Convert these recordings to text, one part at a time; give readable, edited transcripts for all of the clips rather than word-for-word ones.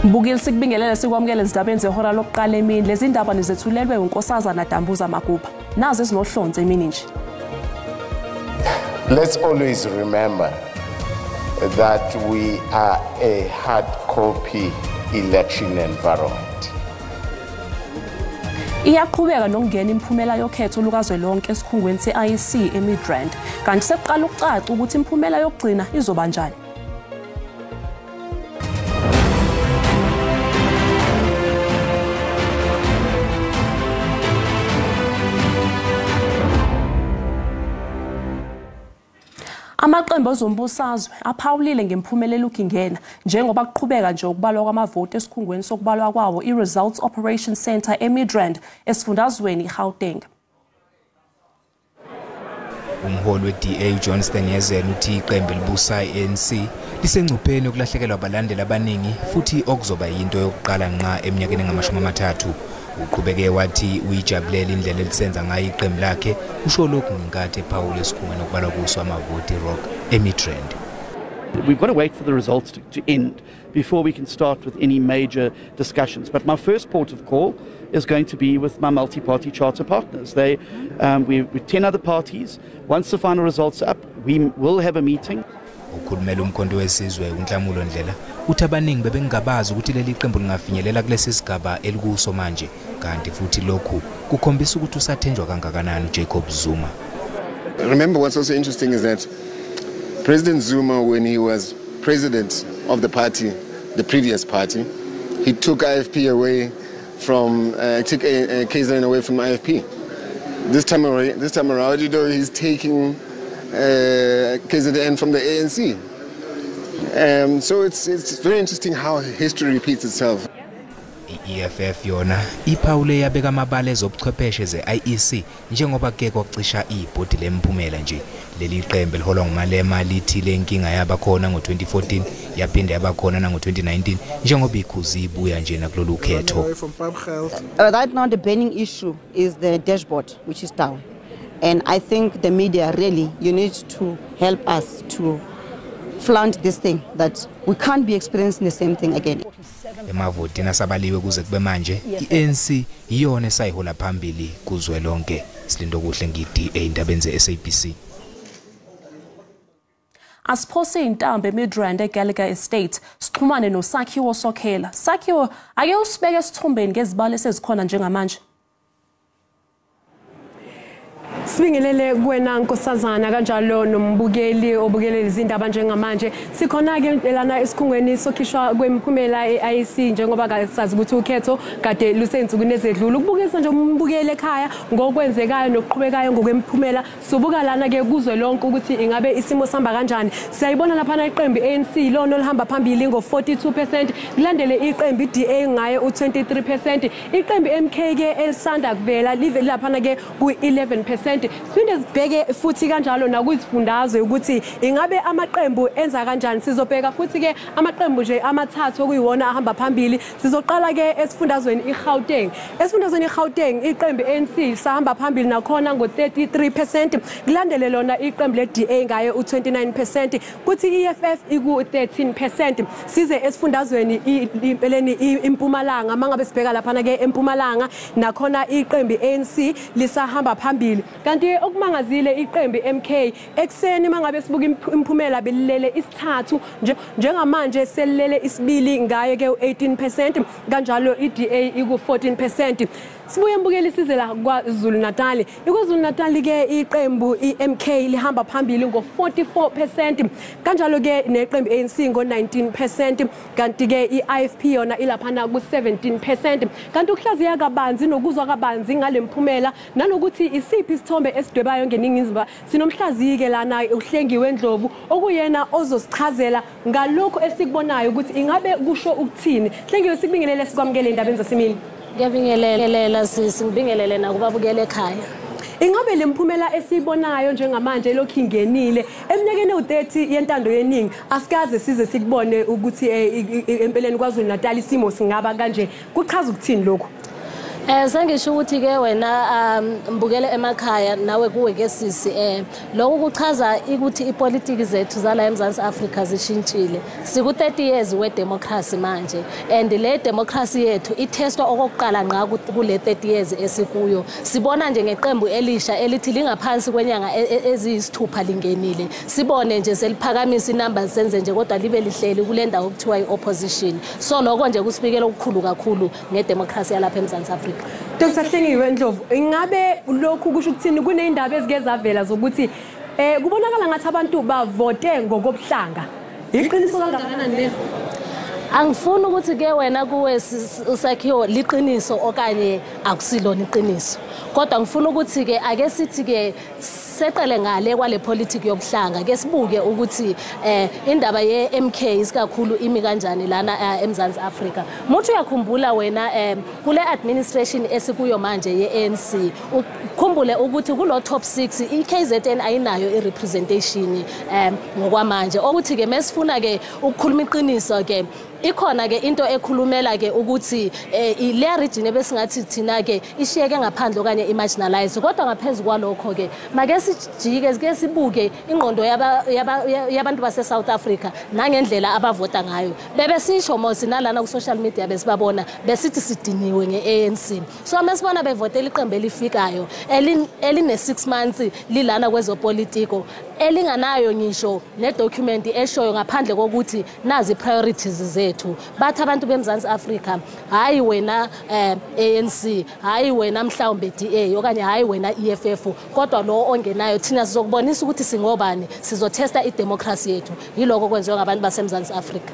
Mbukile sikubingelele sikwamukele izindaba ezehora lokuqala emini lezi ndaba nizethulelwe uNkosazana Dambuza Magupa nazo ezinohlonze emini nje. Let's always remember that we are a hard copy election environment. Iyaqhubeka nokungena imphumela yokhetho lukazwelonke esikhungweni se-IEC eMidrand kanti seqala ukucaca ukuthi imphumela yokugcina izoba njani. Amaqembu ezombusazwe aphawulile ngemphumela elukingena njengoba kuqhubeka nje ukubalwa kwamavoti esikhungweni sokubalwa kwawo i-Results Operation Center eMidrand esifundazweni iGauteng. Umholi we-DA Johnston Yezela uthi iqembu elibusa i-ANC lisengcupheni yokulahlekelwa abalandeli abaningi futhi okuzoba yinto yokuqala nqa eminyakeni engama-30. Uqhubeke wathi uyijabulela indlela elisenza ngayo iqembu lakhe usho lokhu ngenkathi ephawula esikhungweni okubalwa kuso amavoti rock eMidrand. We've got to wait for the results to end before we can start with any major discussions. But my first port of call is going to be with my multi-party charter partners. We're 10 other parties. Once the final results are up, we will have a meeting. Ukhulumela umkhonto wesizwe uNhlamulo Ndlela uthi abaningi bebengabazi ukuthi leli qembu lingafinyelela kulesi sigaba elikuso manje kanti futhi lokhu kukhombisa ukuthi usathenjwa kangakanani uJacob Zuma. Remember, what's also interesting is that President Zuma, when he was president of the party, the previous party, he took IFP away from, took KZN away from IFP. This time around, you know, he's taking KZN from the ANC. So it's very interesting how history repeats itself. EFF yona iphawule yabeka amabala ezobuchwepheshe ze-IEC njengoba ke kwacisha ibhodi lemphumela nje. Leli qembu liholwa nguMalema lithi lenkinga yabakhona ngo-2014 yaphinde yabakhona nango-2019 njengoba ikhuzi ibuya nje nakulolu khetho. Right now the burning issue is the dashboard which is down. And I think the media really, you need to help us to flaunt this thing that we can't be experiencing the same thing again. Emavoti nasabaliwe kuze kube manje i-ANC iyona esayihola phambili kuzwelonke. Silindo kuhle ngi-DA indabeni ze-SABC. Asiphose intambo eMidrand eGallagher Estate sixhumane noSakhiwo Sokhela. Sakhiwo ake usibeke esithombeni ngezibalo esezikhona njengamanje. Sibingelele kuwena Nkosazana kanjalo nombukeli obukele izindaba njengamanje sikhona ke lana esikhungweni sokhishwa kwemphumela eIEC njengoba sazi ukuthi ukhetho kade lusensukwini ezedlula ukubukisa nje umbukele ekhaya ngokwenzekayo nokuqhubekayo ngokwemphumela sobuka lana ke kuzwe lonke ukuthi ingabe isimo sihamba kanjani. Siyayibona lapha iqembu ANC lona olihamba phambili ngo-42% kulandele iqembu iDA ngayo u-23%, iqembu MK ke elisanda kuvela live lapha ke ku-11%. Sinde sibheke futhi kanjalo nakuzifundazwe ukuthi ingabe amaqembu enza kanjani. Sizobheka futhi ke amaqembu nje amathathu okuyiwona ahamba phambili. Sizoqala ke esifundazweni iGauteng. Esifundazweni iGauteng iqembu ANC sahamba phambili nakhona ngo-33%, kulandele lona iqembu leDA ngayo u-29%, kuthi iEFF iku-13%. Size esifundazweni impeleni iMpumalanga mangabe sibheka lapha ke eMpumalanga nakhona iqembu ANC lisahamba phambili. Kanti okumangazile iqembu MK ekseni mangabe sibuka imphumela belilele isithathu njengamanje selilele isibili ngayo ke u-18%, kanjalo iDA iku-14%. Sibuye mbukeli isize la kwaZulu Natal. IKwaZulu Natal ke iqembu iMK lihamba phambili ngo-44%, kanjalo ke neqembu ANC ngo-19%, kanti ke iIFP yona ilaphana ku-17%. Kanti ukuhlaziya kabanzi nokuzwa kabanzi ngalemphumela nanokuthi isiphi isithombe esidwebayo ngeningiziba sinomhlaziyi ke lana uHlengiwe Ndlovu okuyena ozosichazela ngalokho esikubonayo ukuthi ingabe kusho ukuthini. Hlengiwe sikubingelele sikwamukele indaba zasemini. Ngiyabingelela singibingelele nakubabukele ekhaya. Ingabe lemphumela esibonayo njengamanje lokhu ingenile eminyakeni u30 yentando yeningi asikaze size sikubone ukuthi empeleni kwaZulu Natal isimo singaba kanje. Kuchaza ukuthini lokho? Sengisho ukuthi ke wena mbukele emakhaya nawe kuwe ke sisi lokho kuchaza ukuthi ipolitiki zethu zala eMzansi Afrika zishintshile. Siku 30 years we democracy manje and le democracy yethu itestwa okokuqala nqa kule 30 years esikuyo. Sibona nje ngeqembu elisha elithi lingaphansi kwenyanga eziyisithupha lingenile. Sibone nje seliphakamisa inumbers senze nje kodwa libe lihleli kule ndawo okuthiwa iopposition. So lokho nje kusibikela okukhulu kakhulu ngedemocracy yalapha eMzansi Afrika. Dr. Hlengiwe Ndlovu, ingabe lokhu kusho ukuthini kunezindaba ezigezavela zokuthi kubonakala ngathi abantu bavote ngokobuhlanga. Iqiniso kangakanani lelo? Angifuni ukuthi ke wena kuwe usakhiwo liqiniso okanye akusilona iqiniso. Kodwa ngifuna ukuthi ke ake sithi ke seqele ngale kwale politics yobuhlanga ke sibuke ukuthi indaba ye MK isikakhulu imi kanjani lana eMzansi Afrika. Muthi uyakhumbula wena kule administration esikuyo manje ye ANC ukhumbule ukuthi kulo top 6 iKZN ayinayo irepresentation ngokwamanje okuthi ke mesifuna ke ukukhuluma iqiniso ke ikhona ke into ekhulumela ke ukuthi le region ebesingathi thina ke ishiyeke ngaphandle okanye imarginalized kodwa ngaphezulu kwalokho ke make sijike ke sibuke ingqondo yabantu base South Africa nangendlela abavota ngayo bebe sisho mosi nalana ku social media besibabona besithi sidiniwe ngeANC so mesibona bevotela iqembu elifikayo eline 6 months lilana kwezopolitiko elinganayo ngisho ne document eshoyo ngaphandle kokuthi nazi priorities zethu bathi abantu beMzansi Afrika hayi wena ANC hayi wena mhlawumbe DA okanye hayi wena EFF kodwa lo ongenayo thina sizokubonisa ukuthi singobani sizotesta idemocracy yethu yiloko kwenziwa ngabantu baseMzansi Afrika.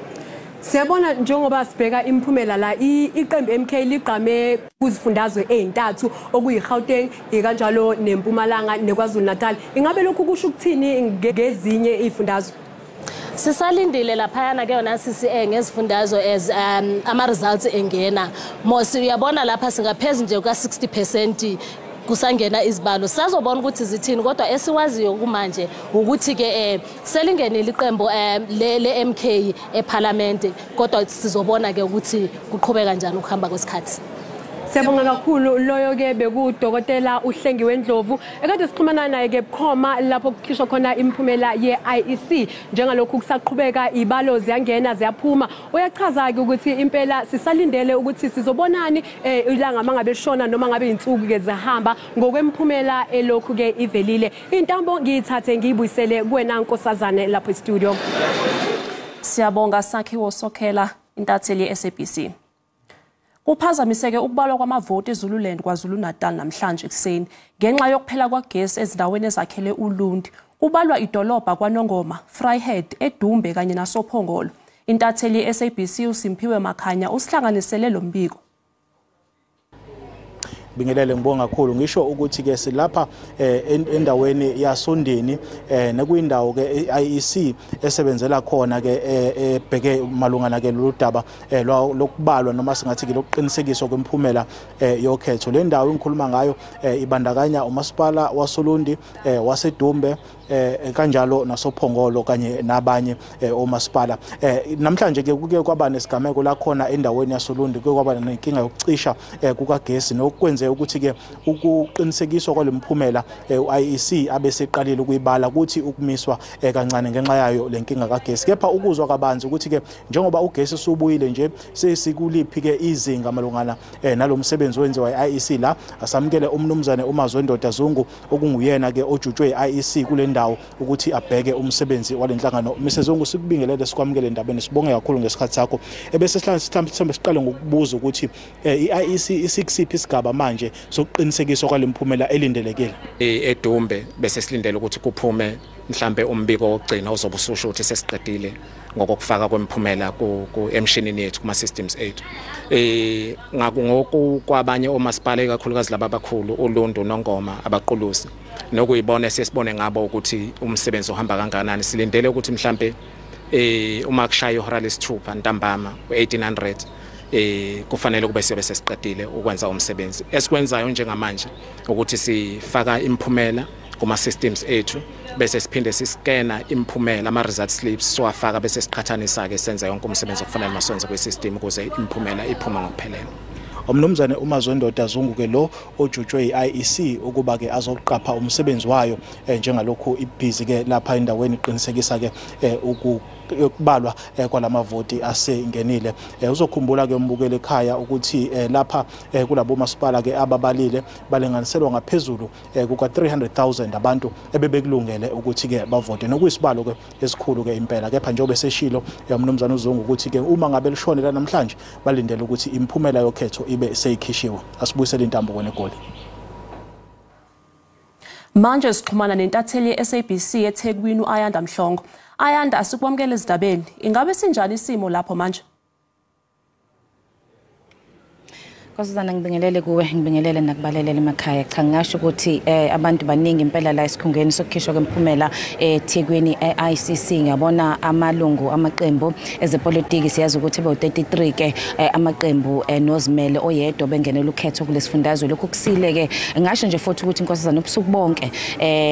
Siyabona njengoba sibheka imphumela la iqembu MK ligqame kuzifundazwe ezintathu okuyiGauteng ikanjalo neMpumalanga neKwaZulu Natal. Ingabe lokhu kusho ukuthini ngezinye izifundazwe? Sisalindile laphayana ke yona CCA ngezifundazwe as ama results engena. Mosi uyabona lapha singaphezulu nje ka 60% kusangena izibalo sizobona ukuthi zithini kodwa esiwaziyo kumanje ukuthi ke selingenile iqembu le MK eParliament kodwa sizobona ke ukuthi kuqhubeka kanjani ukuhamba kwesikhathi. Siyabonga kakhulu loyo ke bekuDokotela uHlengiwe Ndlovu ekade sixhumana naye ke bukhoma lapho kukhishwa khona imphumela yeIEC njengalokhu kusaqhubeka ibalo ziyangena ziyaphuma uyachaza ke ukuthi impela sisalindele ukuthi sizobonani ilanga mangabe lishona noma ngabe insuku ke zihamba ngokwemphumela elokhu ke ivelile intambo ngiyithathe ngiyibuyisele kuwena Nkosazane lapha e-studio. Siyabonga Sakhiwo Sokhela intatheli yeSABC. Kuphazamiseke ukubalwa kwamavoti eZululand kwaZulu Natal namhlanje ekseni ngenxa yokuphela kwagesi ezindaweni ezakhele uLundi kubalwa idolobha kwaNongoma, Vryheid, eDumbe kanye naSophongolo. Intatheli yeSABC uSimphiwe Makhanya usihlanganisele lo mbiko. Bingelele ngibonga kakhulu ngisho ukuthi ke silapha endaweni yaSondeni nekuyindawo ke IEC esebenzela khona ke ebheke malungana ke loludaba lokubalwa noma singathi ke lokuqinisekiswa kwemphumela yokhetho le ndawo engikhuluma ngayo ibandakanya uMasipala waSolundi waseDumbe kanjalo naSophongolo kanye nabanye omasipala namhlanje ke kuke kwaba nesigameko la khona endaweni yaSolundi kuke kwaba nenkinga yokucisha kukagesi nokwenze ukuthi ke ukuqinisekiswa kwalemphumela uIEC abeseqalile ukuyibala ukuthi ukumiswa kancane ngenxa yayo lenkinga kagesi kepha ukuzwa kabanzi ukuthi ke njengoba ugesi usubuyile nje sesikuliphi ke izinga malungana nalomsebenzi wenziwa iIEC la asamukele umnumzane uMazwendoda Zungu okunguyena ke ojutshwe iIEC kule ndawo ukuthi abheke umsebenzi walenhlangano. Mr Zungu sikubingelele sikwamukele endabeni sibonge kakhulu ngesikhathi sakho ebese mhlawumbe siqale ngokubuza ukuthi iIEC isikusiphi isigaba manje sokuqinisekiswa kwalemphumela elindelekile eDumbe bese silindele ukuthi kuphume mhlambe umbiko wokugcina ozobususho ukuthi sesiqedile ngokufaka kwemphumela ku emshinini yethu kuma systems ethu ngoku kwabanye omasipala ekakhulukazi laba abakhulu uLundu noNgoma abaqulusi nokuyibona sesibone ngabo ukuthi umsebenzi ohamba kanganani silindele ukuthi mhlambe uma kushaya ihora lesithupha ntambama ku1800 kufanele kube sibe sesiqedile ukwenza umsebenzi esikwenzayo njengamanje ukuthi sifaka imphumela kuma systems ethu bese siphinde siskena imphumela ama result slips siwafaka bese siqhathanisa ke senza yonke umsebenzi okufanele masonze kwe system ukuze imphumela iphuma ngokuphelele. umnumzane uMazwendoda Zungu ke lo ojutshwe iIEC ukuba ke azoqapha umsebenzi wayo njengalokhu ibhizi ke lapha endaweni iqinisekisa ke ukubalwa kwalamavoti asengenile. Uzokhumbula ke umbukele ekhaya ukuthi lapha kulabo masipala ke ababalile balenganiselwa ngaphezulu kuka 300,000 abantu ebebekulungele ukuthi ke bavote nokuyisibalo ke esikhulu ke impela. Kepha njengoba seshilo umnumzane uZungu ukuthi ke uma ngabe lishonela namhlanje balindele ukuthi imphumela yokhetho ibe seyikhishiwe. Asibuyisele intambo kone Goli. Manje sixhumana nentatheli ye-SABC eThekwini uAyanda Mhlongo. Ayanda, asikwamukele ezindabeni. Ingabe sinjani isimo lapho manje? Nkosazana ngibingelele kuwe, ngibingelele nakubalelele emakhaya. Cha ngisho ukuthi abantu baningi impela la esikhungweni sokukhishwa kwemphumela eThekwini eICC. Ngiyabona amalungu amaqembu ezepolitiki siyazi ukuthi be-33 ke amaqembu nozimele oyedwa bengenela ukhetho kulesifundazwe. Lokhu kusile ke ngisho nje futhi ukuthi Nkosazana ubusuku bonke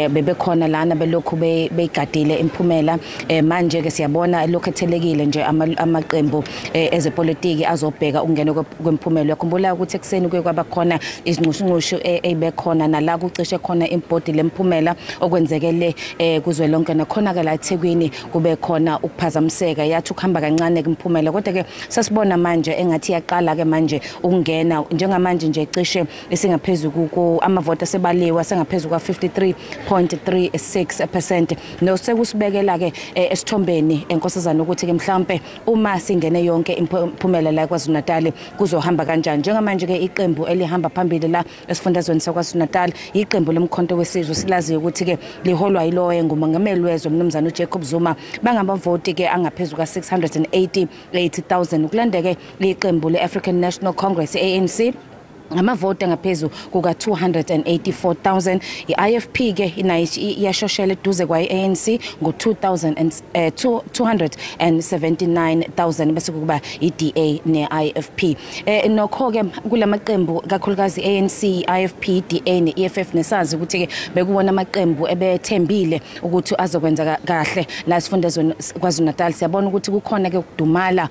bebekhona lana belokhu beyigadile imphumela. Manje ke siyabona lokho ethelekile nje amaqembu ezepolitiki azobheka ukungena kwemphumela. Yakhumbula ukuthi ekseni kuye kwaba khona izinqushunqushu ebekhona nala kucishe khona impodi lemphumela okwenzekele kuzwelonke nakhona ke la eThekwini kube khona ukuphazamiseka yathi ukuhamba kancane kumphumela. Kodwa ke sasibona manje engathi yaqala ke manje ukungena njengamanje nje cishe esingaphezulu ku amavoti asebaliwa sengaphezulu kwa 53.36%. No sekusibekela ke esithombeni enkosazana ukuthi ke mhlambe uma singene yonke imphumela la kwaZulu-Natal kuzohamba kanjani. Njengamanje ke iqembu elihamba phambili la esifundazweni sakwaZulu-Natal iqembu lemkhonto wesizwe silaziyo ukuthi ke liholwa yiloye ngumongameli wezwe umnumzana uJacob Zuma bangabavoti ke angaphezulu ka 680,000 ukulandeke liqembu leAfrican National Congress ANC amavoti ngaphezulu kuka 284,000. iIFP ke iyashoshela eduze kwa iANC ngo 279,000 bese kuba iDA neIFP. Nokho ke kulamaqembu kakhulukazi ANC, iIFP, DA neEFF nesazi ukuthi ke bekubona amaqembu ebethembile ukuthi azokwenza kahle la sifundazweni kwaZulu-Natal. Siyabona ukuthi kukhona ke ukudumala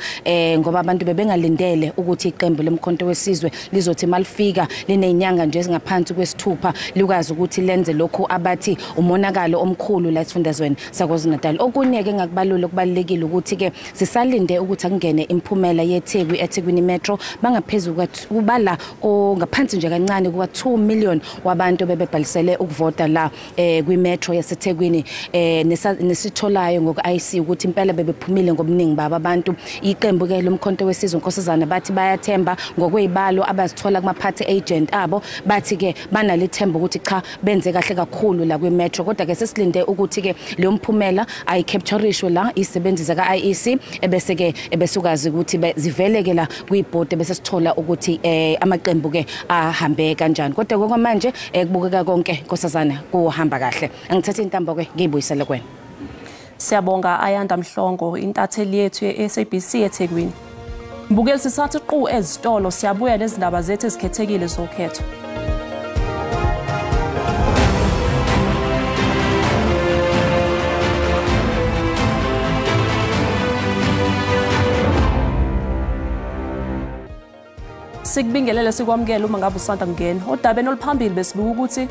ngoba abantu bebengalindele ukuthi iqembu lemkhonto wesizwe lizothi fika linenyanga nje ezingaphansi kwesithupha likwazi ukuthi lenze lokho abathi umonakalo omkhulu la esifundazweni sakwaZulu-Natal. Okunye ke ngakubalula kubalekile ukuthi ke sisalinde ukuthi akungene imphumela yeThekwini eThekwini Metro bangaphezulu kubala ngaphansi nje kancane kuba 2 million wabantu bebebhalisele ukuvota la kwimetro yaseThekwini. Nesitholayo ngoku-IC ukuthi impela bebephumile ngobuningi baba abantu. Iqembu ke lomkhonto wesizwe Nkosazana bathi bayathemba ngokwezibalo abazithola party agent abo bathi ke banalithemba ukuthi cha benze kahle kakhulu la kwimetro. Kodwa ke sesilinde ukuthi ke lo mphumela ayicapturishwe la isebenzi ka IEC ebese ke ebesukazi ukuthi ziveleke la kwiboard bese sithola ukuthi amaqembu ke ahambe kanjani. Kodwa ngokwamanje kubukeka konke Nkosazana kuhamba kahle. Angithatha intambo ke ngiyibuyisele kwena. Siyabonga Ayanda Mhlongo intatheli yethu yeSABC eThekwini. Mbukeli sisathi qhu ezitolo siyabuya nezindaba zethu ezikhethekile zokhetho. Sikubingelele sikwamukela uma ngabe usanda kungena. Odabeni oluphambili besibuka ukuthi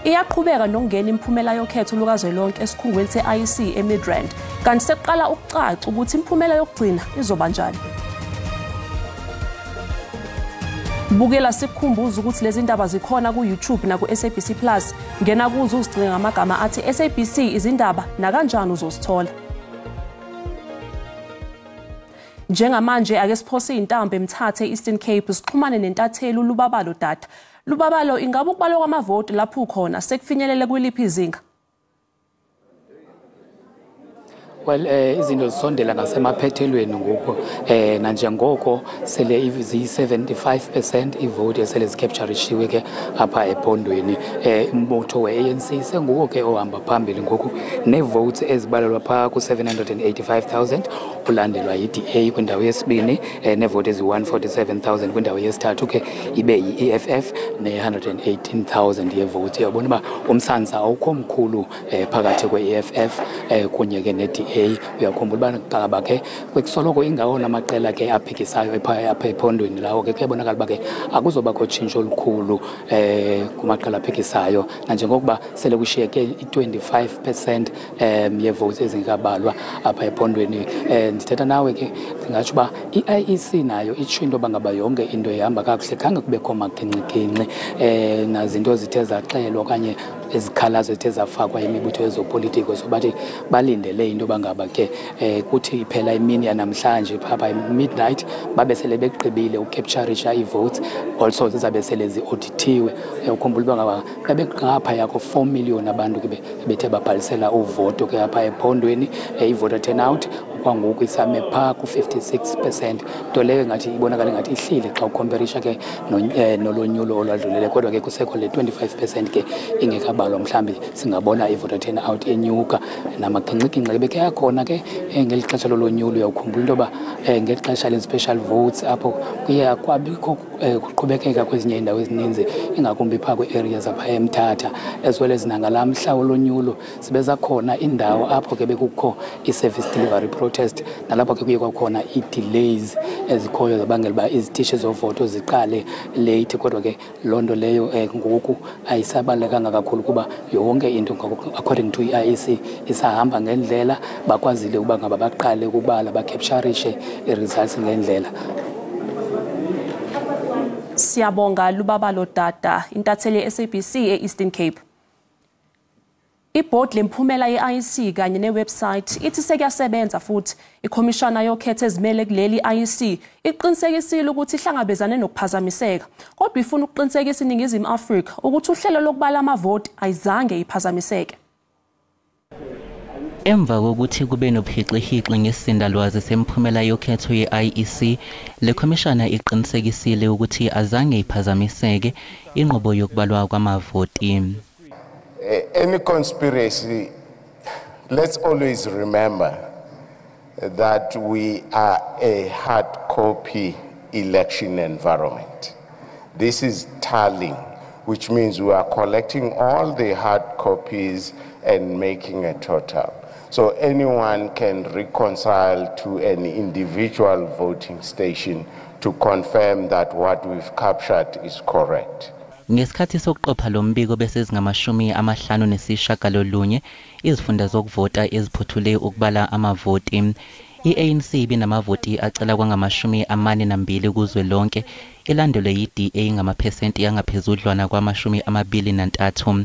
iyaqhubeka nokungena imphumela yokhetho lukazwelonke esikhungweni seIEC eMidrand. Kanti seqala ukucaca ukuthi imphumela yokugcina izoba njani. Bukela sikukhumbuza ukuthi lezi ndaba zikhona ku YouTube na ku SABC Plus. Ngena kuzo uzigcina ngamagama athi SABC izindaba na kanjani uzosithola. Njengamanje ake siphose intambo eMthathe Eastern Cape sixhumane nentatheli uLubabalo Dada. Lubabalo, ingabe ukubalwa kwamavoti lapho ukhona sekufinyelele kwiliphi izinga? Well, izinto zisondela nasemaphethelweni ngoku nanjengoko sele izi75% ivoti esele zicapturishiwe ke apha ephondweni. Umbutho weANC senguko ke ohamba phambili ngoku nevotes ezibalelwa pha ku 785,000 ulandelwa yi-DA kwindawo yesibini neevoti ezi-147,000 kwindawo yesithathu ke ibe yi-EFF ne-118,000 yeevoti. Uyabona uba umsantsa awukho mkhulu phakathi kwe-EFF kunye ke ne-DA. Uyakhumbula uba ngaba ke kusoloko ingawona amaqela ke aphikisayo apha ephondweni lawo ke kuyabonakala uba ke akuzobakho tshintsho olukhulu kumaqela aphikisayo, nanjengokuba sele kushiyeke i-25% yeevoti ezingekabalwa apha ephondweni. Ndithetha nawe ke ndingatsho uba i-IEC nayo itsho into yoba ngaba yonke into ihamba kakuhle, khange kubekho magingxigingxi nazinto zithe zaxelwa okanye izikhalazo ezithe zafakwa imibutho yezopolitiko sobathi balindele into yoba ngaba ke kuthi iphela imini yanamhlanje phaa midnight babe sele begqibile ucapturisha ii-votes, also zizabe sele zi-audithiwe. Ukhumbula uba ngaba babeqaphaya ko-4 million abantu ke bethe babhalisela uvoto ke apha ephondweni. I-voter turnout kwangoku isame phaa ku-56%, nto leyo engathi ibonakala ngathi ihlile xa ukhomperisha ke nolonyulo olwadlulele, kodwa ke kusekho le 25% ke ingekabalwa. Mhlawumbi singabona i-voter turnout enyuka. Namagingxigingxi bekhe akhona ke ngeli xesha lolonyulo. Uyawukhumbula into yoba ngeli xesha le-special votes apho kuye kwabikho kuqhubekeka kwezinye iindawo ezininzi, ingakumbi phaa kwi-areas apha eMthatha, as well as nangalaa mhla wolonyulo zibe zakhona iindawo apho ke bekukho i-service delivery protest, nalapho ke kuye kwakhona ii-delays ezikhoyo zabangela uba izitishi zovoto ziqale late. Kodwa ke loo nto leyo ngoku ayisabalulekanga kakhulu kuba yonke into according to i-IEC isahamba ngendlela. Bakwazile uba ngaba baqale ukubala bacapturishe i-results ngendlela. Siyabonga Lubabalo Dada, intatheli ye-SABC e-Eastern Cape. Ibhodi lemphumela ye-IEC kanye newebsite ithi sekuyasebenza futhi ikhomishana yokhetho ezimele kuleli IEC iqinisekisile ukuthi ihlangabezane nokuphazamiseka, kodwa ifuna ukuqinisekisa iNingizimu Afrika ukuthi uhlelo lokubala amavoti ayizange iphazamiseke. Emva kokuthi kube nophixihixi ngesindalwazi semphumela yokhetho ye-IEC, le khomishana iqinisekisile ukuthi azange iphazamiseke inqubo yokubalwa kwamavoti. Any conspiracy, let's always remember that we are a hard copy election environment. This is tallying, which means we are collecting all the hard copies and making a total. So anyone can reconcile to an individual voting station to confirm that what we've captured is correct. Ngesikhathi sokuqopha lo mbiko bese zingamashumi izifunda zokuvota eziphothule ukubala amavoti. I-ANC ibinamavoti acela kwangamashumi-42 kuzwe lonke, ilandelwe yi-DA ngamaphesenti angaphezudlwana kwama-23.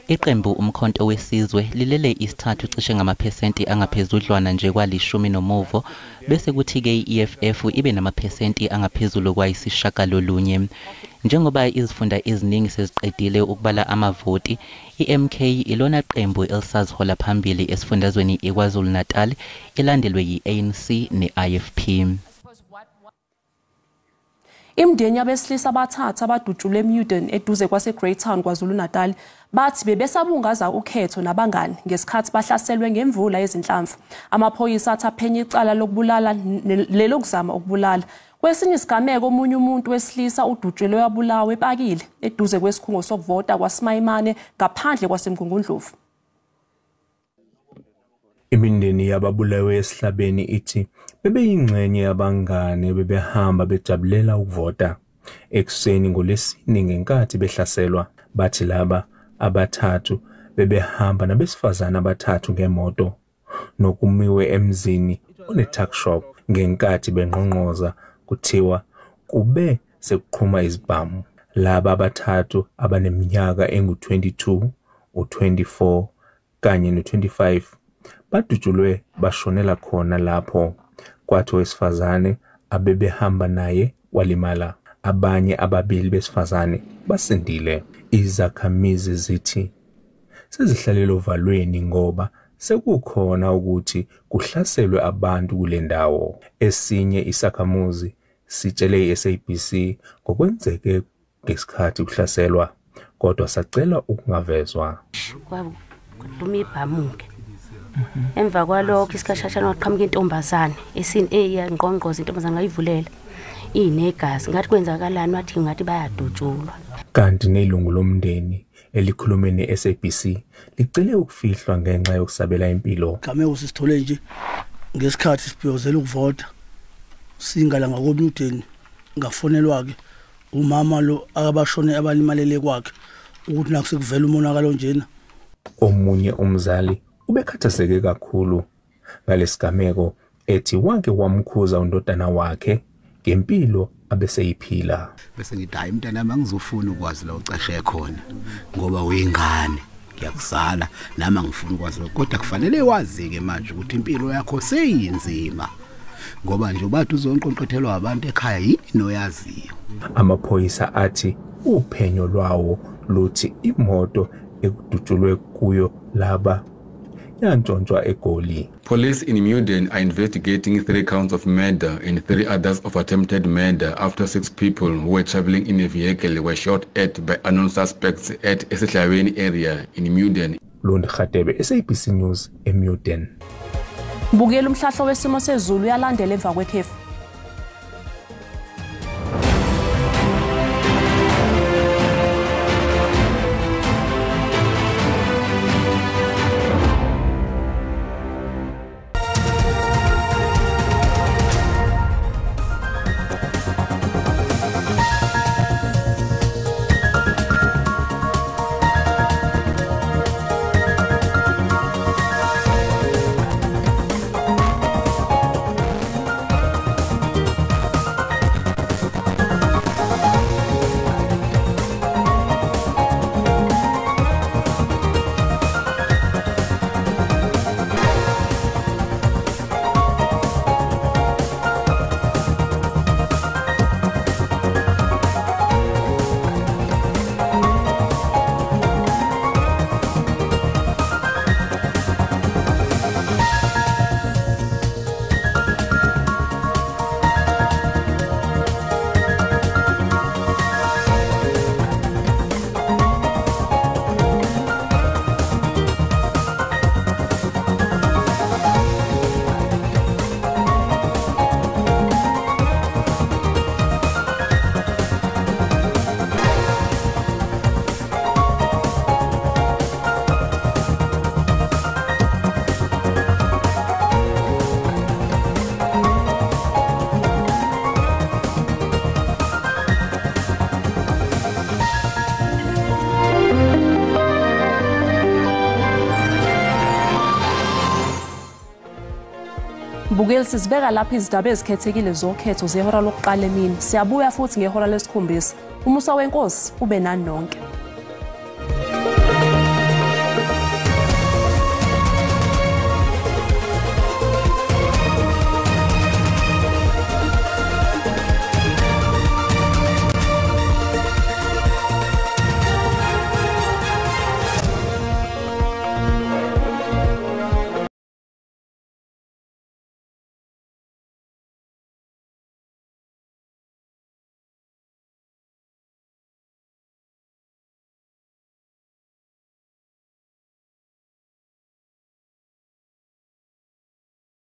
Iqembu Umkhonto Wesizwe lilele isithathu cishe ngamaphesenti angaphezudlwana nje kwa-10 bese kuthi-ke i-EFF ibe namaphesenti angaphezulu kwa-9. Njengoba izifunda eziningi seziqedile ukubala amavoti, i-MK ilona qembu elisazihola phambili esifundazweni iKwaZulu-Natal, ilandelwe yi-ANC ne-IFP. Imndeni yabesilisa abathathu abadutshulwe eMuden eduze kwase-Greytown KwaZulu-Natal bathi bebesabungaza ukhetho nabangani ngesikhathi bahlaselwe ngemvula yezinhlamvu. Amaphoyisa athi aphenya icala lokubulala lelokuzama ukubulala. Kwesinye isigameko omunye umuntu wesilisa udutshulwe wabulawa epakile eduze kwesikhungo sokuvota kwaSmayimane ngaphandle kwaseMgungundlovu. Imindeni yababulawe esihlabeni ithi bebeyingxenye yabangane bebehamba bejabulela ukuvota. Ekuseni ngoLwesine ngenkathi behlaselwa, bathi laba abathathu bebehamba nabesifazana abathathu ngemoto nokumiwe emzini one-tuck shop. Ngenkathi benqonqoza kuthiwa kube sekuqhuma izibhamu. Laba abathathu abaneminyaka engu-22, u-24 kanye no-25 badutshulwe bashonela khona lapho. Kwathi owesifazane abebehamba naye walimala. Abanye ababili besifazane basindile. Izakhamizi zithi sezihlalele ovalweni ngoba sekukhona ukuthi kuhlaselwe abantu kule ndawo. Esinye isakhamuzi sitshele i-SABC ngokwenzeke ngesikhathi kuhlaselwa, kodwa sacela ukungavezwa. Kwakuphuma ibhamuke emva kwalokho isikashashana waqhamuka intombazane eyangqongqoza intombazane ngayivulela inegazi ngathi kwenzakalani wathi ngathi bayadutshulwa. Kanti nelungu lomndeni elikhulume ne-SABC licele ukufihlwa ngenxa yokusabela impilo. Gameko sisithole nje ngesikhathi sibhiyozela ukuvota singala ngakomndeni ngafonelwa ke umama lo akabashone abalimalele kwakhe ukuthi nakusekuvela umonakalo njena. Omunye umzali ubekhathazeke kakhulu ngalesigameko ethi wake wamkhuza undodana wakhe ngempilo abeseyiphila. Bese ngithi hayi mntana mangizofuna ukwazi la ucashe khona ngoba uyingane ngiyakuzala nama ngifuna ukwazi kodwa kufanele wazi ke manje ukuthi impilo yakho seyinzima ngoba nje ubathi uzonqonqothelwa abantu ekhaya yini oyaziyo. Amaphoyisa athi uphenyo lwawo luthi imoto ekudutshulwe kuyo laba yantshontshwa eGoli. Police in Muden are investigating 3 counts of murder and 3 others of attempted murder after 6 people who were traveling in a vehicle were shot at by unknown suspects at Esehlaweni area in Muden. Londi Khatebe, SABC News, eMuden. Bukela umhlahlo wesimo sezulu yalandela emva kwekhefu. Bukeli sizibeka lapha izindaba ezikhethekile zokhetho zehora lokuqala emini. Siyabuya futhi ngehora lesikhombisa. Umusa wenkosi ube nani nonke.